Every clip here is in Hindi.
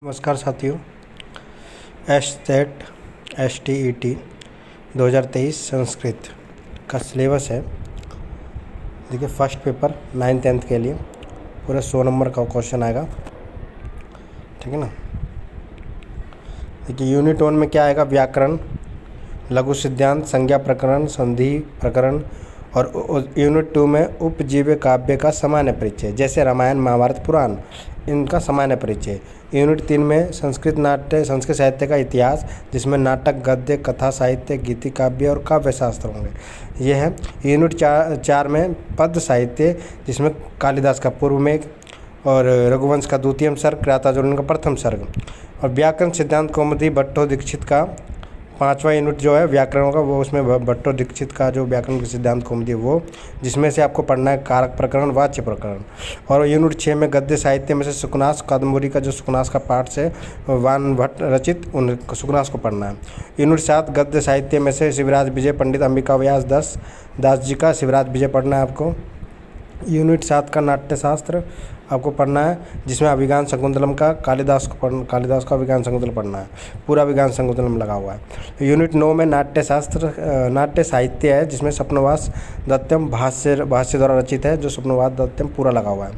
नमस्कार साथियों। एस्टेट STET 2023 संस्कृत का सिलेबस है। देखिए फर्स्ट पेपर 9th-10th के लिए पूरे 100 नंबर का क्वेश्चन आएगा, ठीक है ना। देखिए यूनिट 1 में क्या आएगा, व्याकरण, लघु सिद्धांत, संज्ञा प्रकरण, संधि प्रकरण, और यूनिट 2 में उपजीव्य काव्य का सामान्य परिचय, जैसे रामायण महाभारत पुराण, इनका सामान्य परिचय। यूनिट 3 में संस्कृत नाट्य, संस्कृत साहित्य का इतिहास, जिसमें नाटक, गद्य, कथा साहित्य, गीति काव्य और काव्य शास्त्र होंगे। यह है। यूनिट 4 में पद साहित्य, जिसमें कालिदास का पूर्व मेघ और रघुवंश का द्वितीय सर्ग, क्रियातार्जुनीय का प्रथम सर्ग, और व्याकरण सिद्धांत कौमुदी भट्टो दीक्षित का 5वां यूनिट जो है व्याकरण होगा, वो उसमें भट्टो दीक्षित का जो व्याकरण के सिद्धांत कौमुदी वो, जिसमें से आपको पढ़ना है कारक प्रकरण, वाच्य प्रकरण। और यूनिट 6 में गद्य साहित्य में से सुकनास कादम्बरी का जो सुकनास का पाठ से वान भट्ट रचित उन सुकनास को पढ़ना है। यूनिट 7 गद्य साहित्य में से शिवराज विजय, पंडित अंबिका व्यास दास जी का शिवराज विजय पढ़ना है आपको। यूनिट 7 का नाट्य शास्त्र आपको पढ़ना है, जिसमें अभिज्ञान शकुंतलम का कालिदास का अभिज्ञान शकुंतलम पढ़ना है, पूरा अभिज्ञान शकुंतलम लगा हुआ है। यूनिट 9 में नाट्य शास्त्र नाट्य साहित्य है, जिसमें स्वप्नवास दत्तम भाष्य द्वारा रचित है, जो स्वप्नवास दत्तम पूरा लगा हुआ है।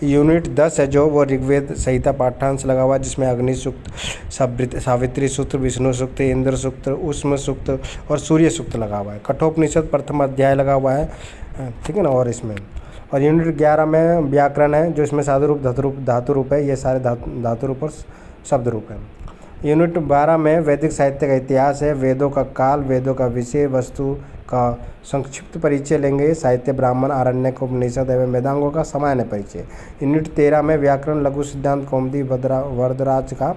यूनिट 10 है जो वो ऋग्वेद संहिता पाठ्यांश लगा हुआ है, जिसमें अग्नि सूक्त, सावित्री सूक्त, विष्णु सूक्त, इंद्र सूक्त, उष्म सूक्त और सूर्य सूक्त लगा हुआ है। कठोपनिषद प्रथम अध्याय लगा हुआ है, ठीक है ना। और यूनिट 11 में व्याकरण है, जो इसमें साधु रूप, धातु रूप है, ये सारे धातु रूप और शब्द रूप है। यूनिट 12 में वैदिक साहित्य का इतिहास है, वेदों का काल, वेदों का विषय वस्तु का संक्षिप्त परिचय लेंगे, साहित्य, ब्राह्मण, आरण्यक, उपनिषद एवं वेदांगों का सामान्य परिचय। यूनिट 13 में व्याकरण, लघु सिद्धांत कौमुदी वरदराज का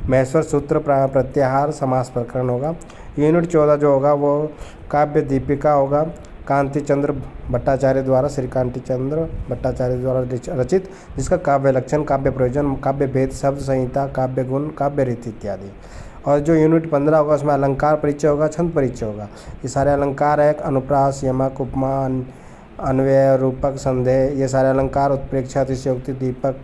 महेश्वर सूत्र, प्रत्याहार, समास प्रकरण होगा। यूनिट 14 जो होगा वो काव्य दीपिका होगा, कांतिचंद्र भट्टाचार्य द्वारा, श्री कांतिचंद्र भट्टाचार्य द्वारा रचित, जिसका काव्य लक्षण, काव्य प्रयोजन, काव्य भेद, शब्द संहिता, काव्य गुण, काव्य रीति इत्यादि। और जो यूनिट 15 होगा उसमें अलंकार परिचय होगा, छंद परिचय होगा। ये सारे अलंकार है, अनुप्रास, यमक, उपमा, अन्वय, रूपक, संदेह, ये सारे अलंकार, उत्प्रेक्षा, अतिशयोक्ति, दीपक,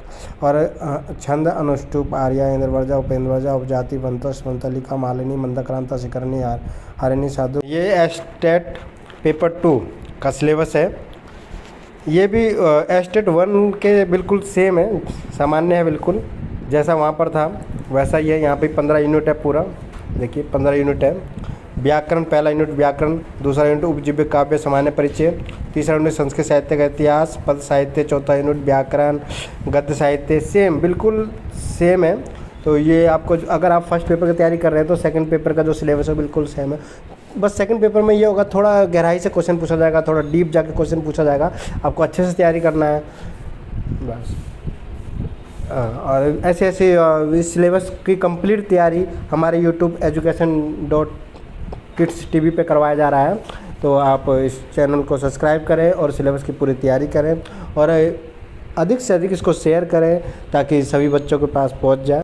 और छंद, अनुष्टुप, आर्या, इंद्रवर्जा, उपेंद्रवर्जा, उपजाति, वंतस, वंतलिका, मालिनी, मंदक्रांता, शिखरणी, हरिणी, साधु। ये एस्टेट पेपर 2 का सिलेबस है। ये भी एस्टेट 1 के बिल्कुल सेम है, सामान्य है, बिल्कुल जैसा वहाँ पर था वैसा ही है। यहाँ पे 15 यूनिट है पूरा, देखिए 15 यूनिट है। व्याकरण, पहला यूनिट व्याकरण, दूसरा यूनिट उपजीव्य काव्य सामान्य परिचय, तीसरा यूनिट संस्कृत साहित्य का इतिहास, पद साहित्य, चौथा यूनिट व्याकरण, गद्य साहित्य, सेम बिल्कुल सेम है। तो ये आपको अगर आप फर्स्ट पेपर की तैयारी कर रहे हैं तो सेकंड पेपर का जो सिलेबस है बिल्कुल सेम है। बस सेकंड पेपर में ये होगा, थोड़ा गहराई से क्वेश्चन पूछा जाएगा, थोड़ा डीप जाके क्वेश्चन पूछा जाएगा, आपको अच्छे से तैयारी करना है बस। और ऐसे इस सिलेबस की कंप्लीट तैयारी हमारे YouTube education.kids TV पे करवाया जा रहा है। तो आप इस चैनल को सब्सक्राइब करें और सिलेबस की पूरी तैयारी करें, और अधिक से अधिक इसको शेयर करें ताकि सभी बच्चों के पास पहुंच जाए।